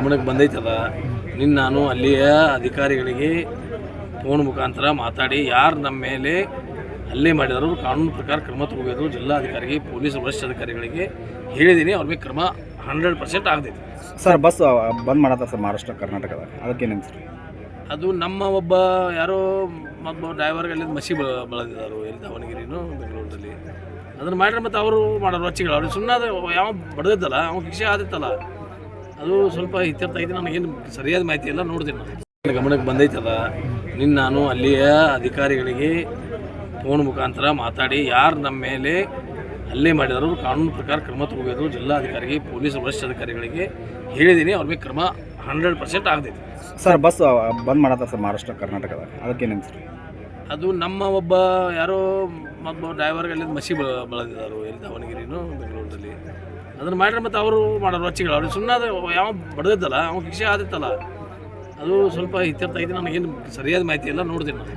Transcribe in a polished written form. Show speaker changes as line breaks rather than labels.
ಗಮನಕ್ಕೆ ಬಂದೈತದ. ನಿನ್ನ ನಾನು ಅಲ್ಲಿಯ ಅಧಿಕಾರಿಗಳಿಗೆ ಫೋನ್ ಮುಖಾಂತರ ಮಾತಾಡಿ ಯಾರು ನಮ್ಮ ಮೇಲೆ ಹಲ್ಲೆ ಮಾಡಿದರು ಕಾನೂನು ಪ್ರಕಾರ ಕ್ರಮ ತಗೋಬೇಕು. ಜಿಲ್ಲಾಧಿಕಾರಿಗೆ ಪೊಲೀಸ್ ವರಿಷ್ಠಾಧಿಕಾರಿಗಳಿಗೆ ಹೇಳಿದ್ದೀನಿ. ಅವ್ರ ಮೇಲೆ ಕ್ರಮ 100% ಆಗ್ತೈತಿ.
ಸರ್ ಬಸ್ ಬಂದ್ ಮಾಡತ್ತ ಸರ್ ಮಹಾರಾಷ್ಟ್ರ ಕರ್ನಾಟಕದ, ಅದಕ್ಕೇನು ಸರ್?
ಅದು ನಮ್ಮ ಒಬ್ಬ ಯಾರೋ ಒಬ್ಬ ಡ್ರೈವರ್ಗಳಲ್ಲಿ ಮಸಿ ಬೆಳೆದಿದ್ದಾರೆ ಎಲ್ಲಿ ದಾವಣಗೆರೆನೂ ಬೆಂಗಳೂರಲ್ಲಿ. ಅದನ್ನು ಮಾಡಿದ್ರೆ ಮತ್ತು ಅವರು ಮಾಡೋರು ರೊಚ್ಚಿಗಳು ಅವ್ರಿಗೆ ಸುಮ್ಮನೆ ಯಾವ ಬಡ್ದಿದ್ದಲ್ಲ ಅವ್ನು ಶಿಕ್ಷೆ ಆದಿತ್ತಲ್ಲ, ಅದು ಸ್ವಲ್ಪ ಇತ್ಯರ್ಥ ಐತಿ. ನನಗೇನು ಸರಿಯಾದ ಮಾಹಿತಿ ಎಲ್ಲ ನೋಡ್ತೀನಿ. ನಾನು ಗಮನಕ್ಕೆ ಬಂದೈತದ. ನಿನ್ನ ನಾನು ಅಲ್ಲಿಯ ಅಧಿಕಾರಿಗಳಿಗೆ ಫೋನ್ ಮುಖಾಂತರ ಮಾತಾಡಿ ಯಾರು ನಮ್ಮ ಮೇಲೆ ಹಲ್ಲೆ ಮಾಡಿದರು ಕಾನೂನು ಪ್ರಕಾರ ಕ್ರಮ ತಗೋಬೇಕು. ಜಿಲ್ಲಾಧಿಕಾರಿಗೆ ಪೊಲೀಸ್ ವರಿಷ್ಠಾಧಿಕಾರಿಗಳಿಗೆ ಹೇಳಿದ್ದೀನಿ. ಅವ್ರ ಮೇಲೆ ಕ್ರಮ 100% ಆಗ್ತೈತಿ.
ಸರ್ ಬಸ್ ಬಂದ್ ಮಾಡತ್ತ ಸರ್ ಮಹಾರಾಷ್ಟ್ರ ಕರ್ನಾಟಕದ, ಅದಕ್ಕೇನು ಸರ್?
ಅದು ನಮ್ಮ ಒಬ್ಬ ಯಾರೋ ಒಬ್ಬ ಡ್ರೈವರ್ಗಳಲ್ಲಿ ಮಸಿ ಬೆಳೆದಿದ್ದಾರೆ ಎಲ್ಲಿ ದಾವಣಗೆರೆನೂ ಬೆಂಗಳೂರಲ್ಲಿ. ಅದನ್ನು ಮಾಡಿದ್ರೆ ಮತ್ತು ಅವರು ಮಾಡೋರು ರೊಚ್ಚಿಗಳು ಅವ್ರಿಗೆ ಸುಮ್ಮನೆ ಯಾವ ಬಡ್ದಿದ್ದಲ್ಲ ಅವ್ನು ಶಿಕ್ಷೆ ಆದಿತ್ತಲ್ಲ, ಅದು ಸ್ವಲ್ಪ ಇತ್ಯರ್ಥ ಐತಿ. ನನಗೇನು ಸರಿಯಾದ ಮಾಹಿತಿ ಎಲ್ಲ ನೋಡ್ತೀನಿ ನಾನು.